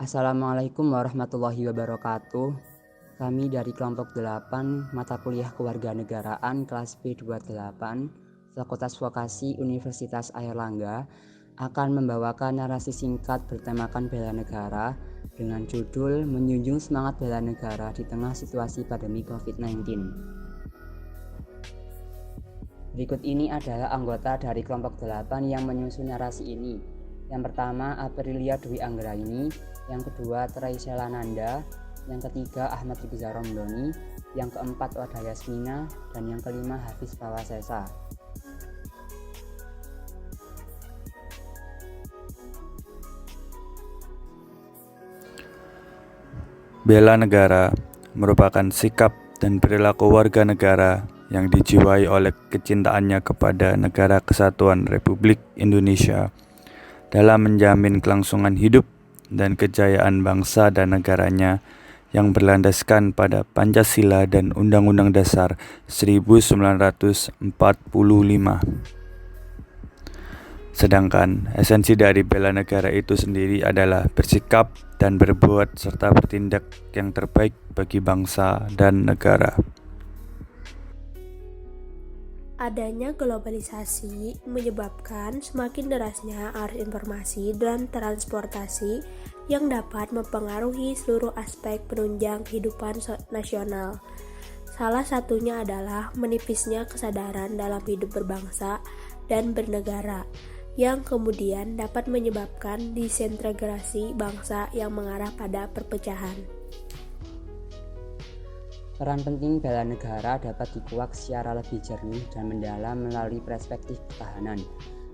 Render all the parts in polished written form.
Assalamualaikum warahmatullahi wabarakatuh. Kami dari kelompok 8 mata kuliah kewarganegaraan kelas B28 Fakultas Vokasi Universitas Airlangga akan membawakan narasi singkat bertemakan bela negara dengan judul Menjunjung Semangat Bela Negara di Tengah Situasi Pandemi COVID-19. Berikut ini adalah anggota dari kelompok 8 yang menyusun narasi ini. Yang pertama, Aprilia Dwi Anggraini. Yang kedua, Traisela Nanda. Yang ketiga, Ahmad Riza Romdoni. Yang keempat, Wada Yasmina. Dan yang kelima, Hafiz Pawasesa. Bela negara merupakan sikap dan perilaku warga negara yang dijiwai oleh kecintaannya kepada Negara Kesatuan Republik Indonesia dalam menjamin kelangsungan hidup dan kejayaan bangsa dan negaranya yang berlandaskan pada Pancasila dan Undang-Undang Dasar 1945. Sedangkan esensi dari bela negara itu sendiri adalah bersikap dan berbuat serta bertindak yang terbaik bagi bangsa dan negara. Adanya globalisasi menyebabkan semakin derasnya arus informasi dan transportasi yang dapat mempengaruhi seluruh aspek penunjang kehidupan nasional. Salah satunya adalah menipisnya kesadaran dalam hidup berbangsa dan bernegara, yang kemudian dapat menyebabkan disintegrasi bangsa yang mengarah pada perpecahan. Peran penting bela negara dapat dikuak secara lebih jernih dan mendalam melalui perspektif pertahanan,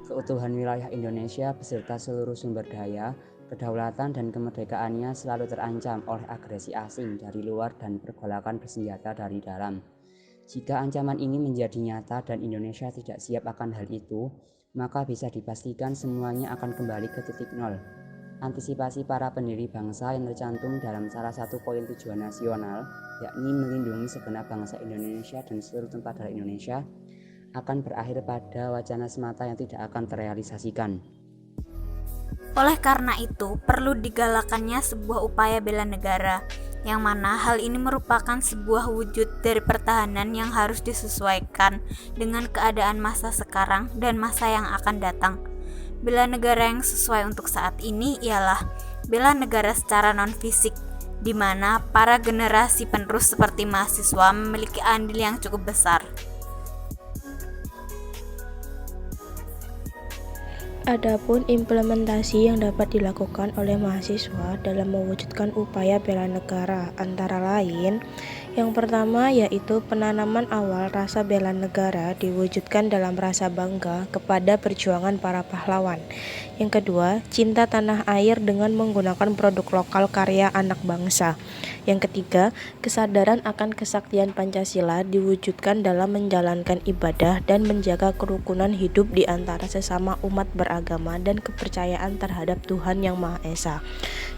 keutuhan wilayah Indonesia beserta seluruh sumber daya, kedaulatan dan kemerdekaannya selalu terancam oleh agresi asing dari luar dan pergolakan bersenjata dari dalam. Jika ancaman ini menjadi nyata dan Indonesia tidak siap akan hal itu, maka bisa dipastikan semuanya akan kembali ke titik nol. Antisipasi para pendiri bangsa yang tercantum dalam salah satu poin tujuan nasional, yakni melindungi segenap bangsa Indonesia dan seluruh tempat dari Indonesia, akan berakhir pada wacana semata yang tidak akan terrealisasikan. Oleh karena itu, perlu digalakannya sebuah upaya bela negara, yang mana hal ini merupakan sebuah wujud dari pertahanan yang harus disesuaikan dengan keadaan masa sekarang dan masa yang akan datang. Bela negara yang sesuai untuk saat ini ialah bela negara secara non-fisik, di mana para generasi penerus seperti mahasiswa memiliki andil yang cukup besar. Adapun implementasi yang dapat dilakukan oleh mahasiswa dalam mewujudkan upaya bela negara antara lain, yang pertama yaitu penanaman awal rasa bela negara diwujudkan dalam rasa bangga kepada perjuangan para pahlawan. Yang kedua, cinta tanah air dengan menggunakan produk lokal karya anak bangsa. Yang ketiga, kesadaran akan kesaktian Pancasila diwujudkan dalam menjalankan ibadah dan menjaga kerukunan hidup di antara sesama umat beragama dan kepercayaan terhadap Tuhan Yang Maha Esa.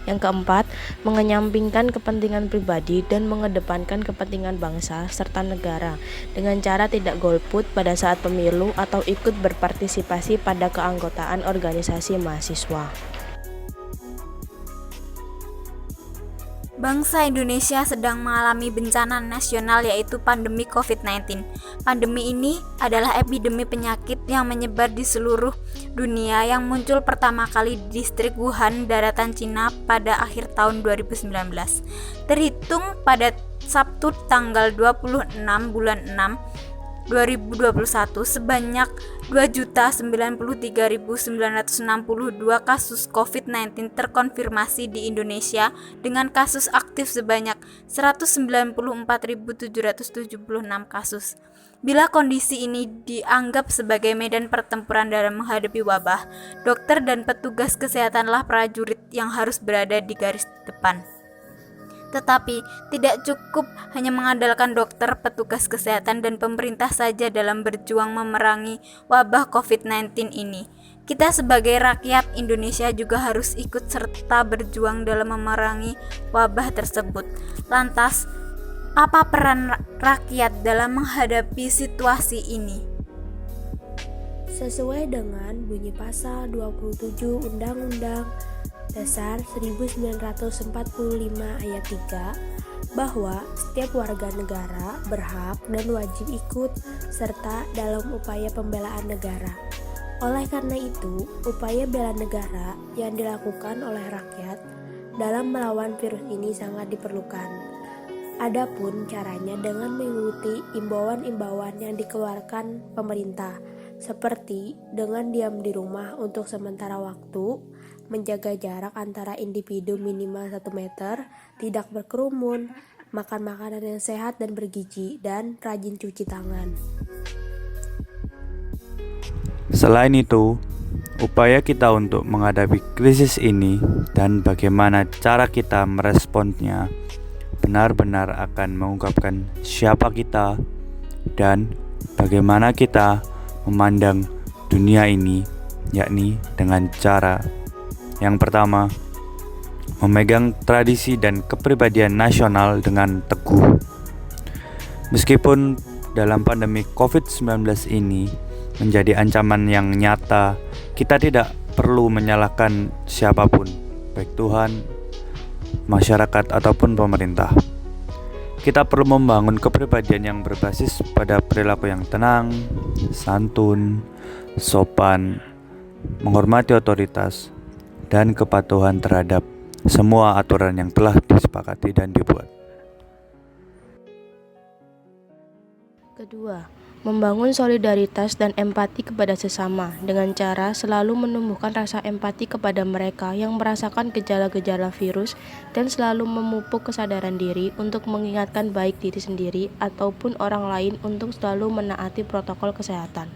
Yang keempat, mengenyampingkan kepentingan pribadi dan mengedepankan kepentingan bangsa serta negara dengan cara tidak golput pada saat pemilu atau ikut berpartisipasi pada keanggotaan organisasi mahasiswa. Bangsa Indonesia sedang mengalami bencana nasional yaitu pandemi COVID-19. Pandemi ini adalah epidemi penyakit yang menyebar di seluruh dunia yang muncul pertama kali di distrik Wuhan, daratan Cina pada akhir tahun 2019. Terhitung pada Sabtu tanggal 26 bulan 6 2021 sebanyak 2.093.962 kasus COVID-19 terkonfirmasi di Indonesia dengan kasus aktif sebanyak 194.776 kasus. Bila kondisi ini dianggap sebagai medan pertempuran dalam menghadapi wabah, dokter dan petugas kesehatanlah prajurit yang harus berada di garis depan. Tetapi tidak cukup hanya mengandalkan dokter, petugas kesehatan, dan pemerintah saja dalam berjuang memerangi wabah COVID-19 ini. Kita sebagai rakyat Indonesia juga harus ikut serta berjuang dalam memerangi wabah tersebut. Lantas, apa peran rakyat dalam menghadapi situasi ini? Sesuai dengan bunyi pasal 27 Undang-Undang Dasar 1945 ayat 3 bahwa setiap warga negara berhak dan wajib ikut serta dalam upaya pembelaan negara. Oleh karena itu, upaya bela negara yang dilakukan oleh rakyat dalam melawan virus ini sangat diperlukan. Adapun caranya dengan mengikuti imbauan-imbauan yang dikeluarkan pemerintah, seperti dengan diam di rumah untuk sementara waktu, menjaga jarak antara individu minimal 1 meter, tidak berkerumun, makan makanan yang sehat dan bergizi, dan rajin cuci tangan. Selain itu, upaya kita untuk menghadapi krisis ini dan bagaimana cara kita meresponsnya benar-benar akan mengungkapkan siapa kita dan bagaimana kita memandang dunia ini, yakni dengan cara yang pertama, memegang tradisi dan kepribadian nasional dengan teguh. Meskipun dalam pandemi COVID-19 ini menjadi ancaman yang nyata, kita tidak perlu menyalahkan siapapun, baik Tuhan, masyarakat, ataupun pemerintah. Kita perlu membangun kepribadian yang berbasis pada perilaku yang tenang, santun, sopan, menghormati otoritas, dan kepatuhan terhadap semua aturan yang telah disepakati dan dibuat. Kedua, membangun solidaritas dan empati kepada sesama dengan cara selalu menumbuhkan rasa empati kepada mereka yang merasakan gejala-gejala virus dan selalu memupuk kesadaran diri untuk mengingatkan baik diri sendiri ataupun orang lain untuk selalu menaati protokol kesehatan.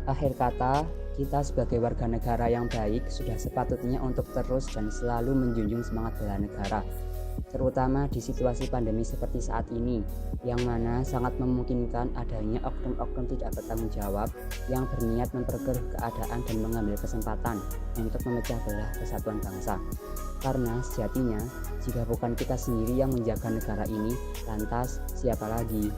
Akhir kata, kita sebagai warga negara yang baik sudah sepatutnya untuk terus dan selalu menjunjung semangat bela negara, terutama di situasi pandemi seperti saat ini, yang mana sangat memungkinkan adanya oknum-oknum tidak bertanggung jawab yang berniat memperkeruh keadaan dan mengambil kesempatan untuk memecah belah kesatuan bangsa. Karena sejatinya, jika bukan kita sendiri yang menjaga negara ini, lantas siapa lagi?